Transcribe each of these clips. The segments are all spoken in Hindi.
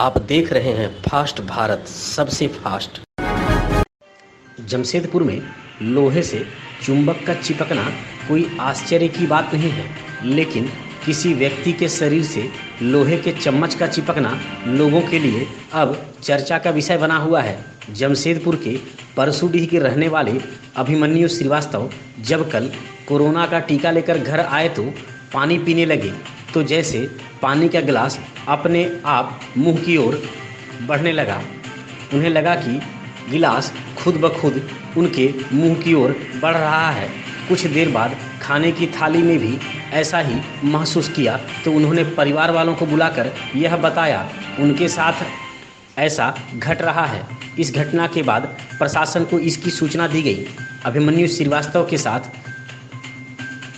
आप देख रहे हैं फास्ट भारत, सबसे फास्ट। जमशेदपुर में लोहे से चुंबक का चिपकना कोई आश्चर्य की बात नहीं है, लेकिन किसी व्यक्ति के शरीर से लोहे के चम्मच का चिपकना लोगों के लिए अब चर्चा का विषय बना हुआ है। जमशेदपुर के परसूडीह के रहने वाले अभिमन्यु श्रीवास्तव जब कल कोरोना का टीका लेकर घर आए तो पानी पीने लगे, तो जैसे पानी का गिलास अपने आप मुंह की ओर बढ़ने लगा, उन्हें लगा कि गिलास खुद ब खुद उनके मुंह की ओर बढ़ रहा है। कुछ देर बाद खाने की थाली में भी ऐसा ही महसूस किया तो उन्होंने परिवार वालों को बुलाकर यह बताया उनके साथ ऐसा घट रहा है। इस घटना के बाद प्रशासन को इसकी सूचना दी गई। अभिमन्यु श्रीवास्तव के साथ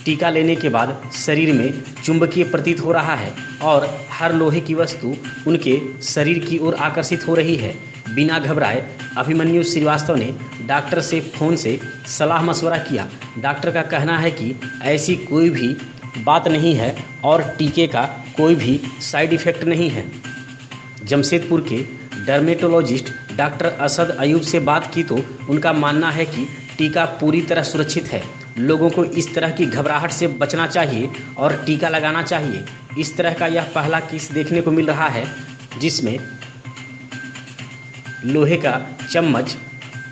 टीका लेने के बाद शरीर में चुंबकीय प्रतीत हो रहा है और हर लोहे की वस्तु उनके शरीर की ओर आकर्षित हो रही है। बिना घबराए अभिमन्यु श्रीवास्तव ने डॉक्टर से फ़ोन से सलाह मशवरा किया। डॉक्टर का कहना है कि ऐसी कोई भी बात नहीं है और टीके का कोई भी साइड इफ़ेक्ट नहीं है। जमशेदपुर के डर्मेटोलॉजिस्ट डॉक्टर असद अयूब से बात की तो उनका मानना है कि टीका पूरी तरह सुरक्षित है। लोगों को इस तरह की घबराहट से बचना चाहिए और टीका लगाना चाहिए। इस तरह का यह पहला केस देखने को मिल रहा है जिसमें लोहे का चम्मच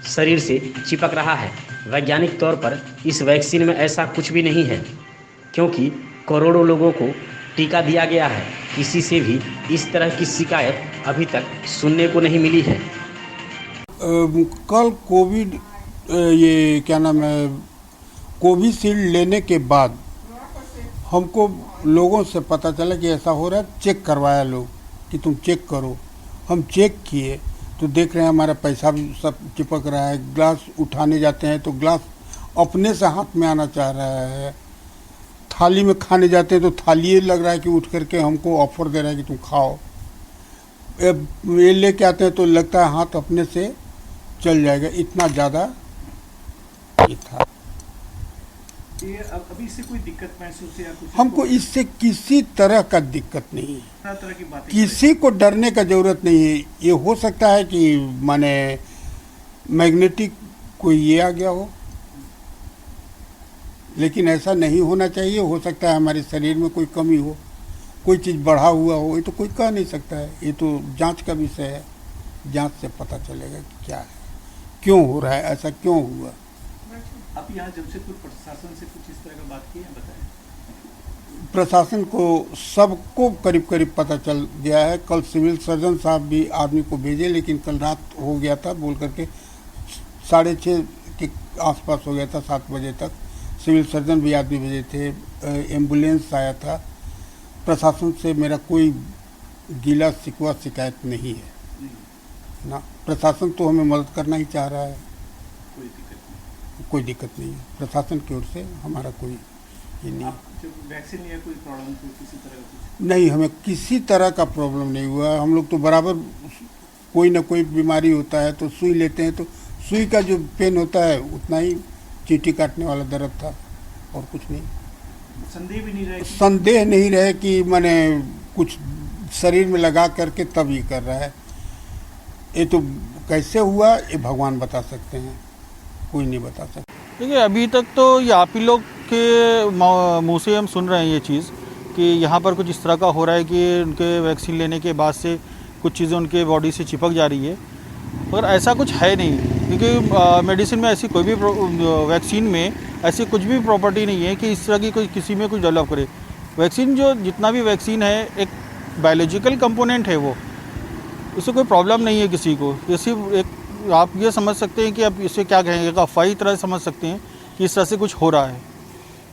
शरीर से चिपक रहा है। वैज्ञानिक तौर पर इस वैक्सीन में ऐसा कुछ भी नहीं है, क्योंकि करोड़ों लोगों को टीका दिया गया है। किसी से भी इस तरह की शिकायत अभी तक सुनने को नहीं मिली है। कल कोविड ये क्या नाम है कोविशील्ड लेने के बाद हमको लोगों से पता चला कि ऐसा हो रहा है। चेक करवाया लोग कि तुम चेक करो। हम चेक किए तो देख रहे हैं हमारा पैसा भी सब चिपक रहा है। ग्लास उठाने जाते हैं तो ग्लास अपने से हाथ में आना चाह रहा है। थाली में खाने जाते हैं तो थाली लग रहा है कि उठ करके हमको ऑफर दे रहा है कि तुम खाओ। ये लेके आते हैं तो लगता है हाथ अपने से चल जाएगा, इतना ज़्यादा ये था। ये अभी इससे कोई दिक्कत महसूस या कुछ? हमको इससे किसी तरह का दिक्कत नहीं है, तरह की बातें किसी को डरने का जरूरत नहीं है। ये हो सकता है कि माने मैग्नेटिक कोई ये आ गया हो, लेकिन ऐसा नहीं होना चाहिए। हो सकता है हमारे शरीर में कोई कमी हो, कोई चीज़ बढ़ा हुआ हो, ये तो कोई कह नहीं सकता है। ये तो जांच का विषय है, जांच से पता चलेगा कि क्या है, क्यों हो रहा है, ऐसा क्यों हुआ। आप यहाँ जमशेदपुर प्रशासन से कुछ इस तरह का बात की है? बताएं। प्रशासन को सबको करीब करीब पता चल गया है। कल सिविल सर्जन साहब भी आदमी को भेजे, लेकिन कल रात हो गया था बोल करके 6:30 के आसपास हो गया था, 7 बजे तक। सिविल सर्जन भी आदमी भेजे थे, एम्बुलेंस आया था। प्रशासन से मेरा कोई गिला शिकवा शिकायत नहीं है ना। प्रशासन तो हमें मदद करना ही चाह रहा है, कोई दिक्कत नहीं है। प्रशासन की ओर से हमारा कोई ये नहीं। वैक्सीन लिया कोई प्रॉब्लम किसी तरह का? नहीं, हमें किसी तरह का प्रॉब्लम नहीं हुआ। हम लोग तो बराबर कोई ना कोई बीमारी होता है तो सुई लेते हैं, तो सुई का जो पेन होता है उतना ही चींटी काटने वाला दर्द था, और कुछ नहीं। संदेह भी नहीं रहे? संदेह नहीं रहे कि मैंने कुछ शरीर में लगा करके तब ये कर रहा है। ये तो कैसे हुआ ये भगवान बता सकते हैं, कोई नहीं बता सकता। देखिए, अभी तक तो ये आप ही लोग के मुँह से हम सुन रहे हैं ये चीज़ कि यहाँ पर कुछ इस तरह का हो रहा है कि उनके वैक्सीन लेने के बाद से कुछ चीज़ें उनके बॉडी से चिपक जा रही है, मगर ऐसा कुछ है नहीं। क्योंकि मेडिसिन में ऐसी कोई भी वैक्सीन में ऐसी कुछ भी प्रॉपर्टी नहीं है कि इस तरह की कोई किसी में कुछ डेवलप करे। वैक्सीन जो जितना भी वैक्सीन है एक बायोलॉजिकल कंपोनेंट है, वो इससे कोई प्रॉब्लम नहीं है किसी को। ये सिर्फ एक आप ये समझ सकते हैं कि आप इसे क्या कहेंगे, एक अफवाह की तरह समझ सकते हैं कि इस तरह से कुछ हो रहा है,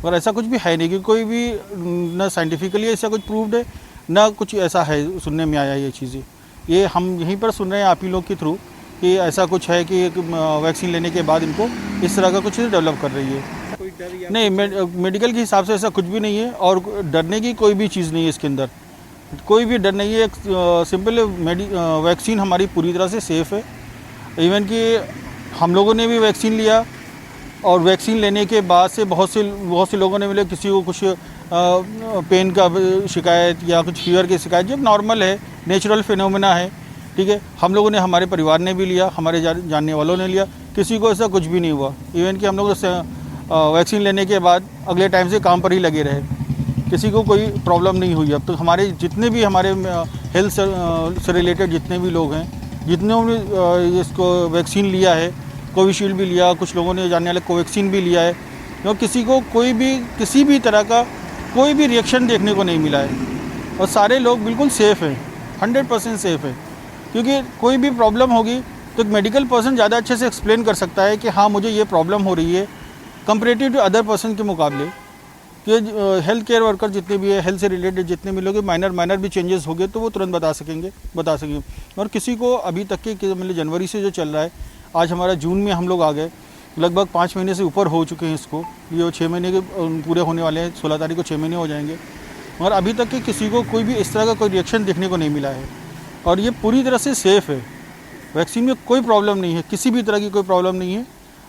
और ऐसा कुछ भी है नहीं। क्योंकि कोई भी ना साइंटिफिकली ऐसा कुछ प्रूव्ड है, ना कुछ ऐसा है सुनने में आया ये चीज़ें। ये हम यहीं पर सुन रहे हैं आप ही लोग के थ्रू कि ऐसा कुछ है कि वैक्सीन लेने के बाद इनको इस तरह का कुछ डेवलप कर रही है। कोई डर या नहीं, मेडिकल के हिसाब से ऐसा कुछ भी नहीं है, और डरने की कोई भी चीज़ नहीं है इसके अंदर, कोई भी डर नहीं है। एक सिंपल वैक्सीन हमारी पूरी तरह से सेफ़ है। इवन कि हम लोगों ने भी वैक्सीन लिया, और वैक्सीन लेने के बाद से बहुत से लोगों ने मिले, किसी को कुछ पेन का शिकायत या कुछ फीवर की शिकायत, जो नॉर्मल है, नेचुरल फिनोमेना है, ठीक है। हम लोगों ने, हमारे परिवार ने भी लिया, हमारे जानने वालों ने लिया, किसी को ऐसा कुछ भी नहीं हुआ। इवन कि हम लोग वैक्सीन लेने के बाद अगले टाइम से काम पर ही लगे रहे, किसी को कोई प्रॉब्लम नहीं हुई। अब तो हमारे जितने भी हमारे हेल्थ से रिलेटेड जितने भी लोग हैं, जितने ने इसको वैक्सीन लिया है, कोविशील्ड भी लिया, कुछ लोगों ने जानने वाले कोवैक्सीन भी लिया है, तो किसी को कोई भी किसी भी तरह का कोई भी रिएक्शन देखने को नहीं मिला है। और सारे लोग बिल्कुल सेफ़ हैं, 100% सेफ़ है। क्योंकि कोई भी प्रॉब्लम होगी तो एक मेडिकल पर्सन ज़्यादा अच्छे से एक्सप्लेन कर सकता है कि हाँ मुझे ये प्रॉब्लम हो रही है, कंपैरेटिव टू अदर पर्सन के मुकाबले। कि हेल्थ केयर वर्कर जितने भी है, हेल्थ से रिलेटेड जितने भी लोग, माइनर भी चेंजेस हो गए तो वो तुरंत बता सकेंगे। और किसी को अभी तक के मतलब जनवरी से जो चल रहा है, आज हमारा जून में हम लोग आ गए, लगभग 5 महीने से ऊपर हो चुके हैं इसको। ये 6 महीने के पूरे होने वाले हैं, 16 तारीख को 6 महीने हो जाएंगे। और अभी तक के किसी को कोई भी इस तरह का कोई रिएक्शन देखने को नहीं मिला है। और ये पूरी तरह से सेफ़ है, वैक्सीन में कोई प्रॉब्लम नहीं है, किसी भी तरह की कोई प्रॉब्लम नहीं है।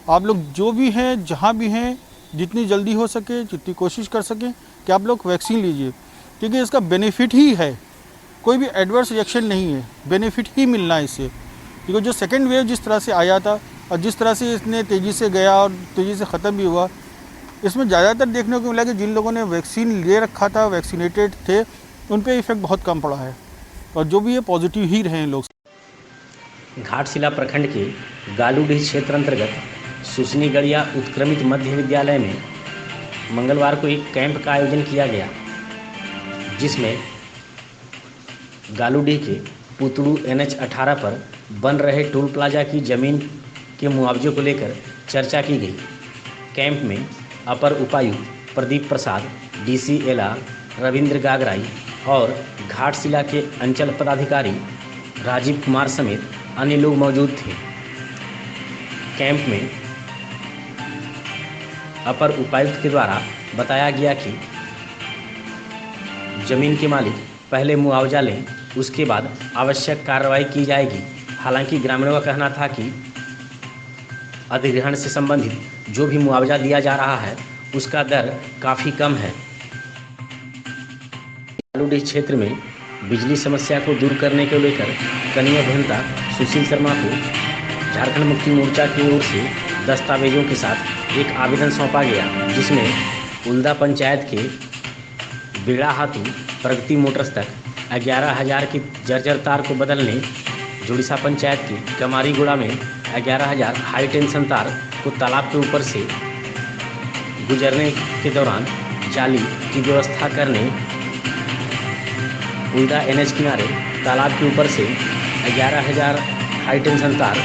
आप लोग जो भी हैं, जहाँ भी हैं, जितनी जल्दी हो सके, जितनी कोशिश कर सकें कि आप लोग वैक्सीन लीजिए, क्योंकि इसका बेनिफिट ही है, कोई भी एडवर्स रिएक्शन नहीं है, बेनिफिट ही मिलना है इससे। क्योंकि जो सेकेंड वेव जिस तरह से आया था और जिस तरह से इसने तेज़ी से गया और तेज़ी से ख़त्म भी हुआ, इसमें ज़्यादातर देखने को मिला कि जिन लोगों ने वैक्सीन ले रखा था, वैक्सीनेटेड थे, उन पर इफेक्ट बहुत कम पड़ा है। और जो भी ये पॉजिटिव ही रहे हैं लोग। घाटशिला प्रखंड के गालूडीह क्षेत्र अंतर्गत सुसनीगढ़िया उत्क्रमित मध्य विद्यालय में मंगलवार को एक कैंप का आयोजन किया गया, जिसमें गालूडीह के पुतड़ू NH 18 पर बन रहे टोल प्लाजा की ज़मीन के मुआवजे को लेकर चर्चा की गई। कैंप में अपर उपायुक्त प्रदीप प्रसाद, DC LR रविंद्र गागराई और घाटशिला के अंचल पदाधिकारी राजीव कुमार समेत अन्य लोग मौजूद थे। कैंप में अपर उपायुक्त के द्वारा बताया गया कि जमीन के मालिक पहले मुआवजा लें, उसके बाद आवश्यक कार्रवाई की जाएगी। हालांकि ग्रामीणों का कहना था कि अधिग्रहण से संबंधित जो भी मुआवजा दिया जा रहा है उसका दर काफ़ी कम है। गालूडीह क्षेत्र में बिजली समस्या को दूर करने को लेकर कनीय अभियंता सुशील शर्मा को झारखंड मुक्ति मोर्चा की ओर से दस्तावेजों के साथ एक आवेदन सौंपा गया, जिसमें उल्दा पंचायत के बेड़ा हाथू प्रगति मोटर्स तक 11,000 की जर्जर तार को बदलने, जोड़ीसा पंचायत की कमारीगुड़ा में 11,000 हाई टेंशन तार को तालाब के ऊपर से गुजरने के दौरान जाली की व्यवस्था करने, उल्दा NH किनारे तालाब के ऊपर से 11,000 हाई टेंशन तार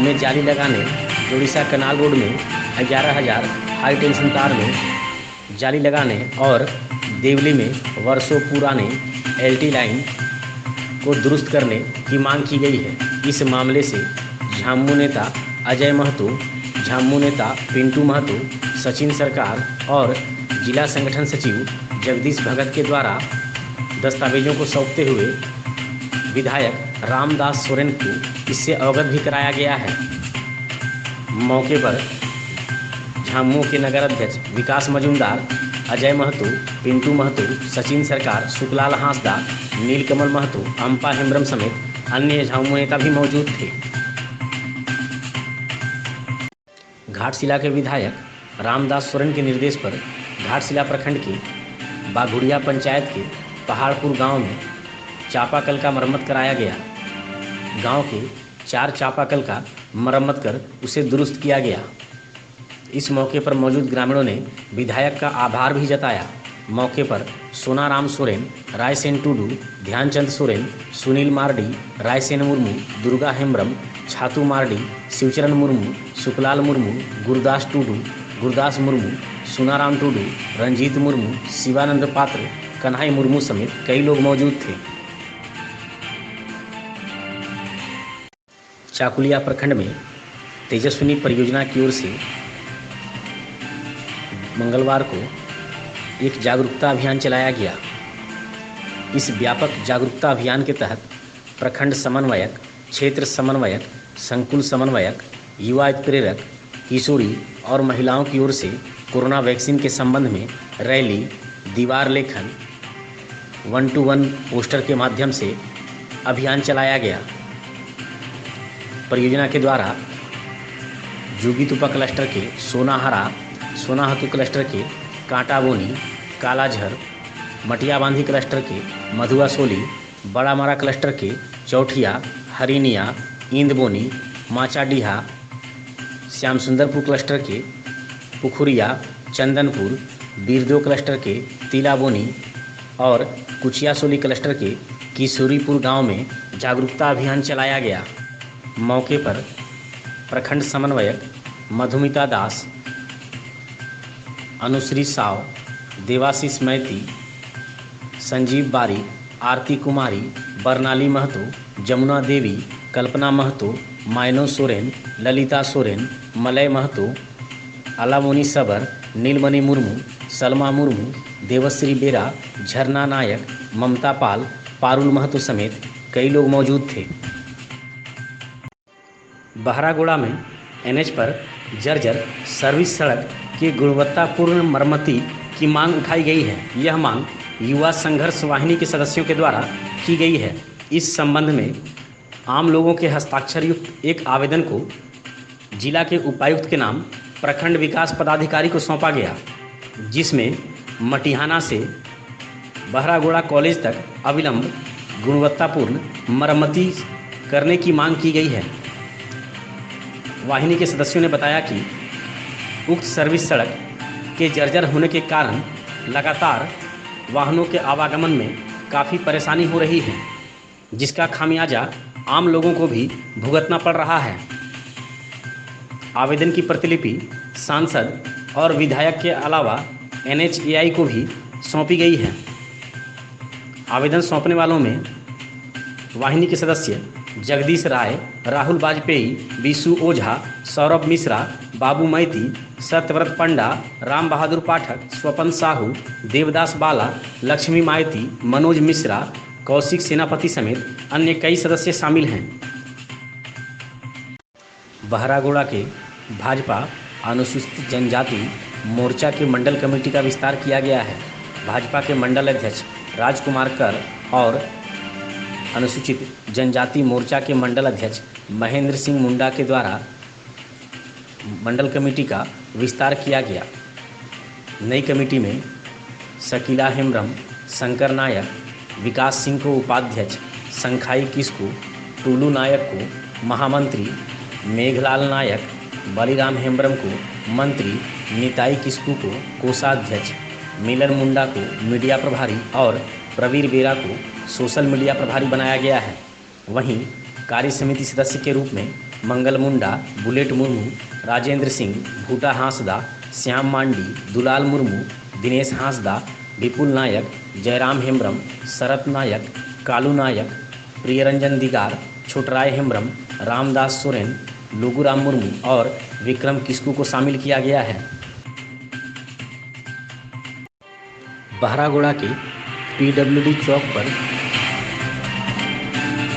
में जाली लगाने, जोड़ीसा कनाल रोड में 11,000 हाई टेंशन तार में जाली लगाने और देवली में वर्षों पुराने LT लाइन को दुरुस्त करने की मांग की गई है। इस मामले से झामुमो नेता अजय महतो, झामुमो नेता पिंटू महतो, सचिन सरकार और जिला संगठन सचिव जगदीश भगत के द्वारा दस्तावेजों को सौंपते हुए विधायक रामदास सोरेन को इससे अवगत भी कराया गया है। मौके पर झामुमो के नगर अध्यक्ष विकास मजूमदार, अजय महतो, पिंटू महतो, सचिन सरकार, सुखलाल हांसदा, नीलकमल महतो, अम्पा हेम्ब्रम समेत अन्य झामुमो नेता भी मौजूद थे। घाटशिला के विधायक रामदास सोरेन के निर्देश पर घाटशिला प्रखंड के बाघुड़िया पंचायत के पहाड़पुर गांव में चापाकल का मरम्मत कराया गया। गांव के 4 चापाकल का मरम्मत कर उसे दुरुस्त किया गया। इस मौके पर मौजूद ग्रामीणों ने विधायक का आभार भी जताया। मौके पर सोनाराम सोरेन, रायसेन टुडू, ध्यानचंद सोरेन, सुनील मार्डी, रायसेन मुर्मू, दुर्गा हेम्ब्रम, छातू मार्डी, शिवचरण मुर्मू, सुखलाल मुर्मू, गुरदास टुडू, गुरदास मुर्मू, सुनाराम टुडू, रंजीत मुर्मू, शिवानंद पात्र, कन्हाई मुर्मू समेत कई लोग मौजूद थे। चाकुलिया प्रखंड में तेजस्विनी परियोजना की ओर से मंगलवार को एक जागरूकता अभियान चलाया गया। इस व्यापक जागरूकता अभियान के तहत प्रखंड समन्वयक, क्षेत्र समन्वयक, संकुल समन्वयक, युवा प्रेरक, किशोरी और महिलाओं की ओर से कोरोना वैक्सीन के संबंध में रैली, दीवार लेखन 1-to-1 पोस्टर के माध्यम से अभियान चलाया गया। परियोजना के द्वारा जोगीतुपा क्लस्टर के सोनाहतु क्लस्टर के कांटाबोनी, कालाझर, मटियाबांधी क्लस्टर के मधुआसोली, बड़ामरा क्लस्टर के चौठिया, हरिनिया, इंदबोनी, माचाडीहा, श्यामसुंदरपुर क्लस्टर के पुखुरिया, चंदनपुर, बीरदो क्लस्टर के तिलाबोनी और कुचियासोली क्लस्टर के किशोरीपुर गांव में जागरूकता अभियान चलाया गया। मौके पर प्रखंड समन्वयक मधुमिता दास, अनुश्री साव, देवाशीष मैती, संजीव बारी, आरती कुमारी, बरनाली महतो, जमुना देवी, कल्पना महतो, मायनो सोरेन, ललिता सोरेन, मलय महतो, अलामोनी सबर, नीलमणि मुर्मू, सलमा मुर्मू, देवश्री बेरा, झरना नायक, ममता पाल, पारुल महतो समेत कई लोग मौजूद थे। बहरागोड़ा में एनएच पर जर्जर सर्विस सड़क की गुणवत्तापूर्ण मरम्मती की मांग उठाई गई है। यह मांग युवा संघर्ष वाहिनी के सदस्यों के द्वारा की गई है। इस संबंध में आम लोगों के हस्ताक्षर युक्त एक आवेदन को जिला के उपायुक्त के नाम प्रखंड विकास पदाधिकारी को सौंपा गया, जिसमें मटिहाना से बहरागोड़ा कॉलेज तक अविलंब गुणवत्तापूर्ण मरम्मती करने की मांग की गई है। वाहिनी के सदस्यों ने बताया कि उक्त सर्विस सड़क के जर्जर होने के कारण लगातार वाहनों के आवागमन में काफ़ी परेशानी हो रही है, जिसका खामियाजा आम लोगों को भी भुगतना पड़ रहा है। आवेदन की प्रतिलिपि सांसद और विधायक के अलावा NHAI को भी सौंपी गई है। आवेदन सौंपने वालों में वाहिनी के सदस्य जगदीश राय, राहुल वाजपेयी, बीसू ओझा, सौरभ मिश्रा, बाबू मैती, सत्यव्रत पंडा, राम बहादुर पाठक, स्वपन साहू, देवदास बाला, लक्ष्मी मायती, मनोज मिश्रा, कौशिक सेनापति समेत अन्य कई सदस्य शामिल हैं। बहरागोड़ा के भाजपा अनुसूचित जनजाति मोर्चा के मंडल कमेटी का विस्तार किया गया है। भाजपा के मंडल अध्यक्ष राजकुमार कर और अनुसूचित जनजाति मोर्चा के मंडल अध्यक्ष महेंद्र सिंह मुंडा के द्वारा मंडल कमेटी का विस्तार किया गया। नई कमेटी में शकीला हेम्ब्रम, शंकर नायक, विकास सिंह को उपाध्यक्ष, संखाई किस्कू, टूलू नायक को महामंत्री, मेघलाल नायक, बलिराम हेम्ब्रम को मंत्री, निताई किस्कू को कोषाध्यक्ष, मिलन मुंडा को मीडिया प्रभारी और प्रवीर बेरा को सोशल मीडिया प्रभारी बनाया गया है। वहीं कार्य समिति सदस्य के रूप में मंगल मुंडा, बुलेट मुर्मू, राजेंद्र सिंह, भूटा हांसदा, श्याम मांडी, दुलाल मुर्मू, दिनेश हांसदा, विपुल नायक, जयराम हेम्ब्रम, शरत नायक, कालू नायक, प्रियरंजन दिगार, छोटराय हेम्ब्रम, रामदास सोरेन, लुगुराम मुर्मू और विक्रम किस्कू को शामिल किया गया है। बहरागोड़ा के PWD चौक पर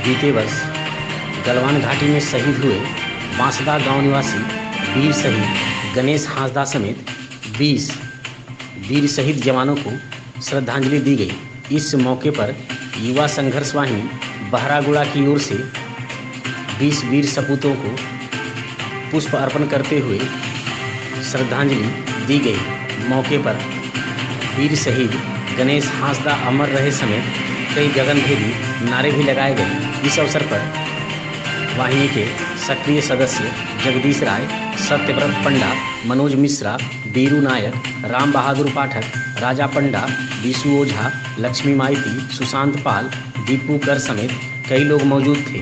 बीते वर्ष गलवान घाटी में शहीद हुए बांसदा गांव निवासी वीर शहीद गणेश हांसदा समेत 20 वीर शहीद जवानों को श्रद्धांजलि दी गई। इस मौके पर युवा संघर्ष वाहिनी बहरागोड़ा की ओर से 20 वीर सपूतों को पुष्प अर्पण करते हुए श्रद्धांजलि दी गई। मौके पर वीर शहीद गणेश हांसदा अमर रहे समेत कई गगनभेदी नारे भी लगाए गए। इस अवसर पर वाहिनी के सक्रिय सदस्य जगदीश राय, सत्यव्रत पंडा, मनोज मिश्रा, बीरू नायक, राम बहादुर पाठक, राजा पंडा, बीसू ओझा, लक्ष्मी माइती, सुशांत पाल, दीपू कर समेत कई लोग मौजूद थे।